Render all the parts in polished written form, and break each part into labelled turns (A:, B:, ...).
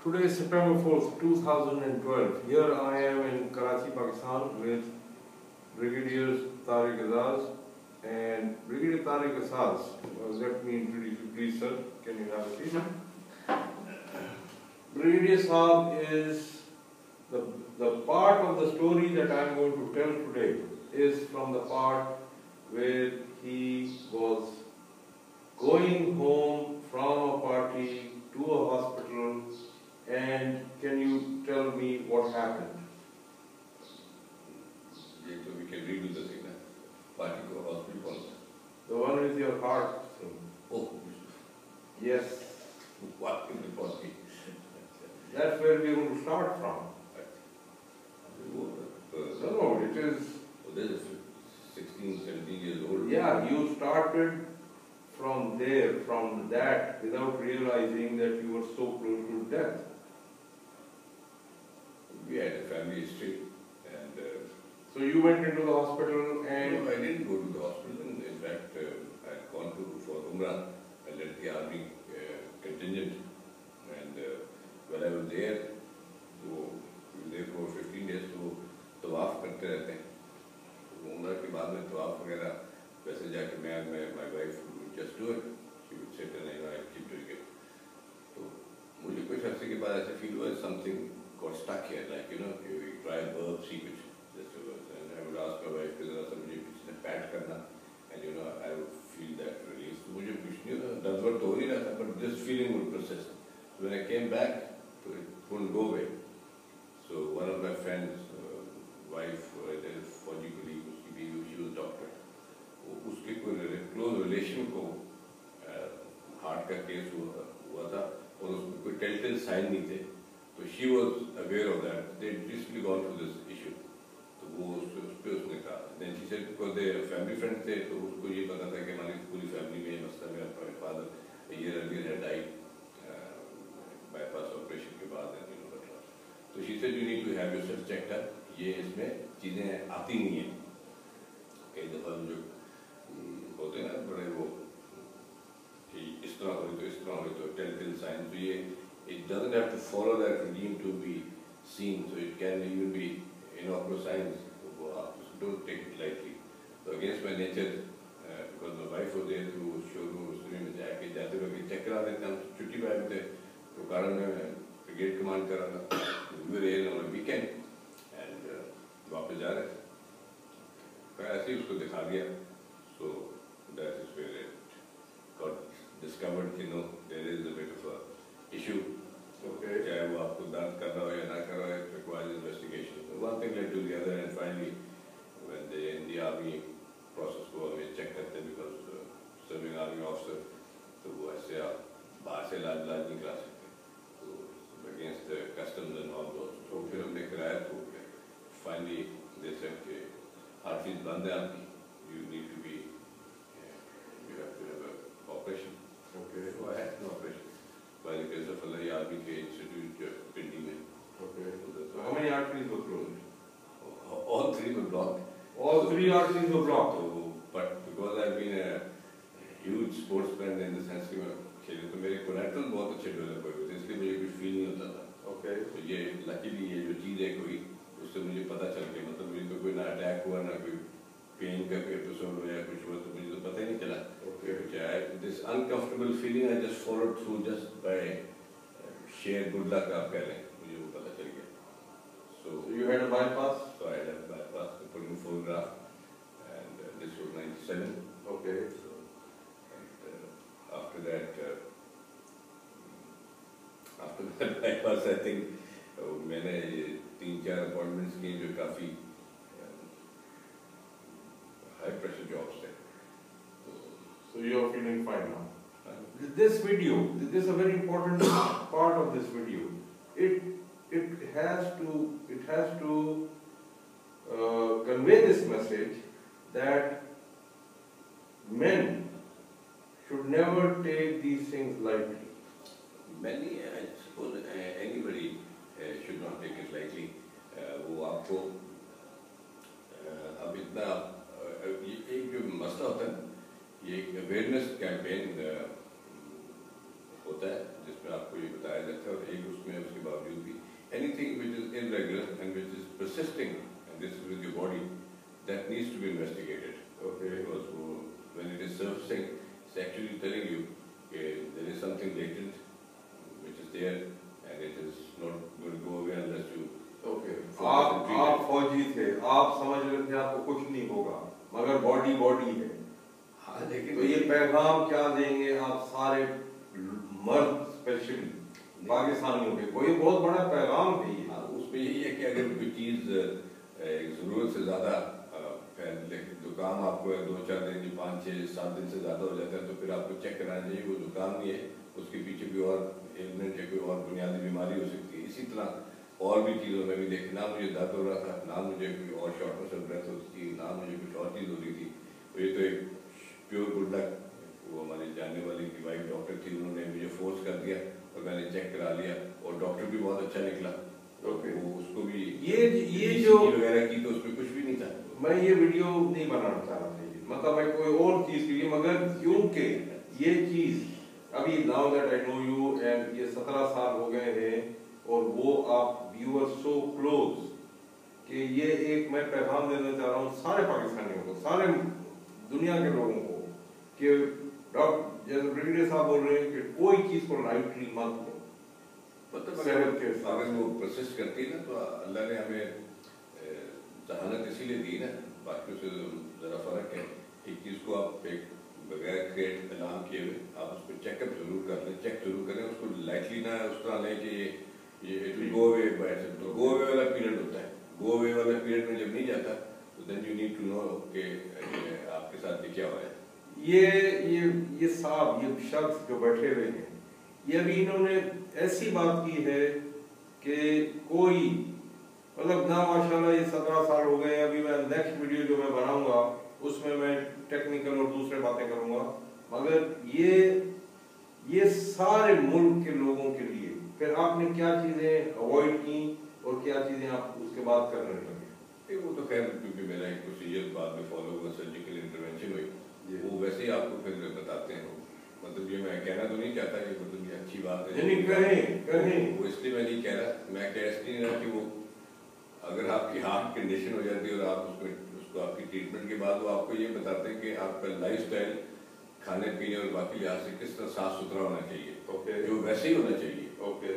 A: Today is September 4th, 2012. Here I am in Karachi, Pakistan with Brigadier Tariq Azaz. And Brigadier Tariq Azaz, let me introduce you, please, sir. Can you have a seat? Brigadier Saab is the part of the story that I am going to tell today is from the part where he was going home from a party to a hospital. And can you tell me what happened?
B: So we can redo the thing. Party to a hospital.
A: The one with your heart thing.
B: Oh,
A: yes.
B: What in the party?
A: That's where we are going to start from. No, it is.
B: Oh, that is 16, 17 years old.
A: Yeah, you started from there, from that, without realizing that you were so close to death.
B: We had a family history, and
A: so you went into the hospital and...
B: No, I didn't go to the hospital. In fact, I had gone for Umrah. I led the army contingent, and when I was there, we were there for 15 days, so तवाफ करते रहते हैं. उम्र के बाद में तवाफ वगैरह वैसे जाके my wife would just do it. She would sit and I keep doing it. तो मुझे कुछ अर्से के बाद ऐसा feel हुआ something got stuck here, like you try a verb, see which just and I would ask my wife कि जरा सा मुझे किसी ने pat करना, and I would feel that release. तो मुझे कुछ नहीं दर्द वर्द हो नहीं रहा था, but this feeling would persist. So when I came back, it wouldn't go away. So one of my friends, wife, फौजी colleague, उसकी बीवी, she was a doctor. उसके कोई close relation को heart का case हुआ था और उसमें कोई telltale sign नहीं थे. So she was aware of that. They had recently gone through this issue. तो वो उसपे उसने कहा. Then she said because they family friends थे तो उसको ये पता था कि हमारी पूरी family में मसला में my father a year earlier had died bypass operation के बाद and So she said you need to have yourself checked up. ये इसमें चीजें आती नहीं हैं. कई दफा जो होते हैं ना बड़े वो कि इस तरह हो तो telltale sign. तो ये it doesn't have to follow that regime to be seen. So it can even be innocuous signs. So don't take it lightly. So against my nature, because my wife was there to showroom में जाके जाते हुए check करा देते हम छुट्टी पे आए थे. तो कारण में brigade command करा था. We were here on a weekend. वापस जा रहे थे तो ऐसे ही उसको दिखा दिया. So that is where it got discovered कि no, there is a bit of a issue. Okay. चाहे वो आपको दर्द कर रहा हो या ना कर रहा हो, it requires investigation. So one thing led to the other, and finally when they in the army process को हमें check करते हैं because serving army officer तो वो ऐसे आप बाहर से इलाज नहीं करा सकते. So against the customs and all those. तो फिर हमने कराया तो finally, they said, heart is band hai aapki. You need to be, you have to have an operation. Okay. So I had an operation. By the grace of Allah, Army ke Institute, Pindi mein. Okay. So
A: how many arteries were closed?
B: All three were blocked.
A: All three arteries were blocked?
B: So, but because I've been a huge sportsman in the sense that खेले तो मेरे collateral बहुत अच्छे develop हुए थे, इसलिए मुझे कुछ feel नहीं होता था. Okay. तो ये luckily ये जो चीज़ है कोई उससे मुझे पता चल गया. मतलब मुझे तो कोई ना अटैक हुआ ना कोई पेन का कोई एपिसोड हुआ या कुछ हुआ तो मुझे तो पता ही नहीं चला. This uncomfortable feeling I just followed through just by sheer good luck आप कह लें, मुझे वो पता चल गया. So
A: you had a bypass?
B: So I had a bypass. They put in full graft, and this was 97. Okay. So and after that bypass I think मैंने 3-4 appointments किए जो काफ़ी हाई प्रेशर जॉब्स थे.
A: So you are feeling fine now. This video, this is a very important part of this video. It has to convey this message that men should never take these things lightly.
B: Many, I suppose, anybody should not take it lightly. वो आपको अब इतना एक जो मसला होता है ये एक अवेयरनेस कैंपेन होता है जिसमें आपको ये बताया जाता है और एक उसमें उसके irregular and which is persisting, and this is with your body, that needs to be investigated.
A: Okay.
B: Because when it is surfacing, it's actually telling you there is something latent which is there, and it is not going to go away unless you.
A: Okay. आप फौजी थे, आप समझ रहे थे आपको कुछ नहीं होगा, मगर बॉडी बॉडी है।
B: हाँ, लेकिन
A: तो ये पैगाम क्या देंगे आप सारे मर्द स्पेशली पाकिस्तानियों के, कोई बहुत बड़ा पैगाम है ये।
B: उसमें यही है कि अगर कोई चीज़ ज़रूरत से ज़्यादा जुकाम आपको 2-4 दिन 5-6-7 दिन से ज़्यादा हो जाता है, तो फिर आपको चेक कराना चाहिए वो जुकाम नहीं है, उसके पीछे कोई और एलिमेंट या कोई और बुनियादी बीमारी हो सकती है। इसी तरह और भी चीज़ों में भी देखें, ना मुझे दर्द हो रहा था, ना मुझे कोई और शॉर्टनेस ऑफ ब्रेथ होती थी, ना मुझे कुछ और चीज़ हो रही थी। तो ये तो एक प्योर गुड लक, वो हमारी जानने वाली की वाइफ डॉक्टर थी, उन्होंने मुझे फोर्स कर दिया और मैंने चेक करा लिया, और डॉक्टर भी बहुत अच्छा निकला।
A: ओके।
B: वो उसको भी
A: ये जो
B: वगैरह की तो उसमें कुछ भी नहीं था।
A: मैं ये वीडियो नहीं बनाना चाह रहा था, मतलब मैं कोई और चीज के लिए, मगर क्योंकि ये चीज अभी now that I know you and ये 17 साल हो गए हैं, और वो आप व्यूअर सो क्लोज कि ये एक मैं पैगाम देना चाह रहा हूँ सारे पाकिस्तानियों को, सारे दुनिया के लोगों को, कि डॉक्टर जैसे ब्रिगेडियर साहब बोल रहे हैं कि कोई चीज को लाइटली मत लो।
B: मतलब अगर वो प्रोसेस करती है ना, तो अल्लाह ने हमें जहानत इसीलिए दी ना, बाकी से ज़रा फ़र्क है। एक चीज़ को आप एक बगैर क्रिएट ऐलान किए हुए आप उसको चेकअप जरूर कर लें, चेक जरूर करें, उसको लाइटली ना उस तरह लें कि ये it will go away by itself. तो गो अवे वाला पीरियड होता है, गो अवे वाला पीरियड में जब नहीं जाता तो then you need to know कि आपके साथ क्या हो रहा है।
A: ये साहब, ये शख्स जो बैठे हुए हैं, ये अभी इन्होंने ऐसी बात की है कि कोई मतलब ना, माशाल्लाह ये 17 साल हो गए। अभी मैं नेक्स्ट वीडियो जो मैं बनाऊंगा उसमें मैं टेक्निकल और दूसरे बातें करूंगा, मगर ये सारे मुल्क के लोगों के लिए फिर आपने क्या चीजें अवॉइड की और क्या चीजें आप उसके बाद करने लगे?
B: वो तो खैर क्योंकि मेरा एक प्रोसीजर बाद में फॉलो हुआ, सर्जिकल इंटरवेंशन हुई, वो वैसे ही आपको फिर बताते हैं। मतलब ये मैं कहना तो नहीं चाहता कि मतलब ये अच्छी बात है,
A: कहें
B: वो इसलिए मैं नहीं कह रहा, मैं कह इसलिए नहीं रहा कि वो अगर आपकी हार्ट कंडीशन हो जाती है और आप उसको आपकी ट्रीटमेंट के बाद वो आपको ये बताते हैं कि आपका लाइफस्टाइल खाने पीने और बाकी लिहाज से किस तरह साफ सुथरा होना चाहिए, जो वैसे ही होना चाहिए।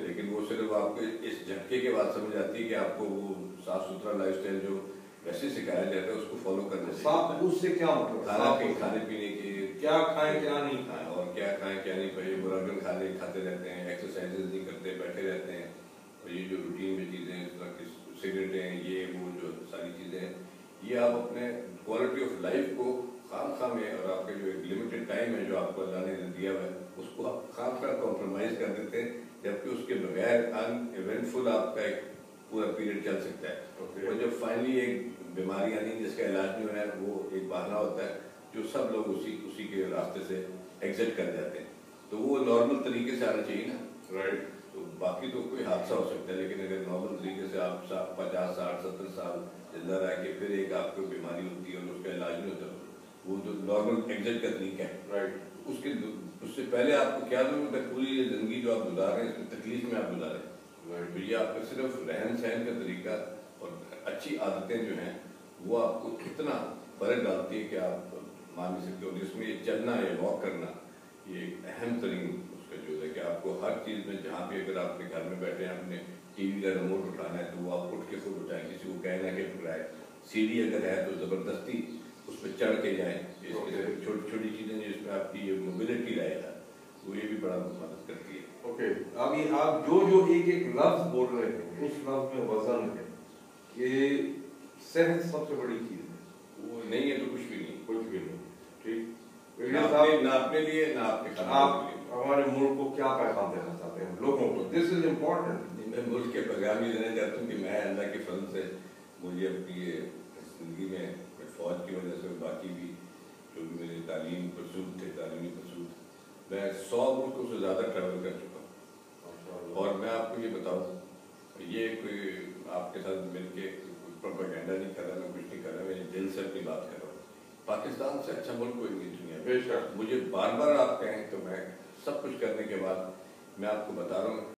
B: लेकिन वो सिर्फ आपको इस झटके के बाद समझ आती है कि आपको वो साफ सुथरा लाइफस्टाइल जो वैसे सिखाया जाता है उसको फॉलो करना चाहिए।
A: उससे क्या मतलब?
B: खाने पीने के
A: क्या खाएं क्या नहीं खाएं,
B: और क्या खाएं क्या नहीं खाएं, मुरागन खाते रहते हैं, एक्सरसाइजेज नहीं करते, बैठे रहते हैं, और ये जो रूटीन में चीज़ें इस तरह की सिगरेटें हैं, ये वो जो सारी चीज़ें हैं, ये आप अपने क्वालिटी ऑफ लाइफ को खाम में, और आपके जो एक लिमिटेड टाइम है जो आपको अल्लाह ने दिया हुआ है, उसको आप खाम कॉम्प्रोमाइज कर देते हैं, जबकि उसके बगैर अनइवेंटफुल आपका एक पूरा पीरियड चल सकता है। और जब फाइनली एक बीमारी आनी जिसका इलाज नहीं हो रहा है, वो एक बहाना होता है जो सब लोग उसी के रास्ते से एग्जिट कर जाते हैं। तो वो नॉर्मल तरीके से आना चाहिए ना, राइट। तो बाकी तो कोई हादसा हो सकता है, लेकिन अगर नॉर्मल तरीके से आप 50, 60, 70 साल जिंदा रह के फिर एक आपको बीमारी होती है और उसका इलाज नहीं होता, वो तो नॉर्मल एग्जिट का तरीका है, राइट। उससे पहले आपको क्या जरूरत है? पूरी ये जिंदगी जो आप गुजार रहे हैं इसमें तकलीफ में आप गुजारें, राइट। ये आपका सिर्फ रहन सहन का तरीका और अच्छी आदतें जो हैं वो आपको कितना फर्क डालती है कि आप मान नहीं सकते हो। जिसमें ये चलना है, वॉक करना, ये एक अहम तरीन उसका जो है कि आपको हर चीज़ में, जहाँ भी अगर आपके घर में बैठे हैं, आपने टीवी का रिमोट उठाना है तो वो आप उठ के खुद उठाएं, किसी को कहना कि उठाए। सीढ़ी अगर है तो ज़बरदस्ती उस पर चढ़ के जाएँ। छोटी छोटी चीज़ें जिसमें आपकी ये मोबिलिटी रहेगा, वो ये भी बड़ा मदद करती है।
A: ओके, अभी आप जो एक लफ्ज बोल रहे हैं, उस लफ्ज में वजन है कि सेहत सबसे बड़ी चीज है।
B: वो नहीं है तो कुछ भी नहीं,
A: ठीक।
B: ना अपने लिए ना आपके खाने के लिए।
A: हमारे मुल्क को क्या पैगाम देना चाहते हैं लोगों को? This is important.
B: मैं मुल्क के पैगाम ये देना चाहता हूँ कि मैं अल्लाह के फजल से मुझे अपनी जिंदगी में फौज की वजह से, बाकी भी जो भी मेरे तालीमी पसूल, मैं 100 मुल्कों से ज़्यादा ट्रैवल कर चुका हूँ। और मैं आपको ये बताऊँ, ये कोई आपके साथ मिलके प्रोपेगेंडा नहीं कर रहा, मैं कुछ नहीं कर रहा, मैं दिल से अपनी बात कर रहा हूँ। पाकिस्तान से अच्छा मुल्क कोई नहीं दुनिया में।
A: बेशक।
B: मुझे बार बार आप कहें तो मैं सब कुछ करने के बाद मैं आपको बता रहा हूँ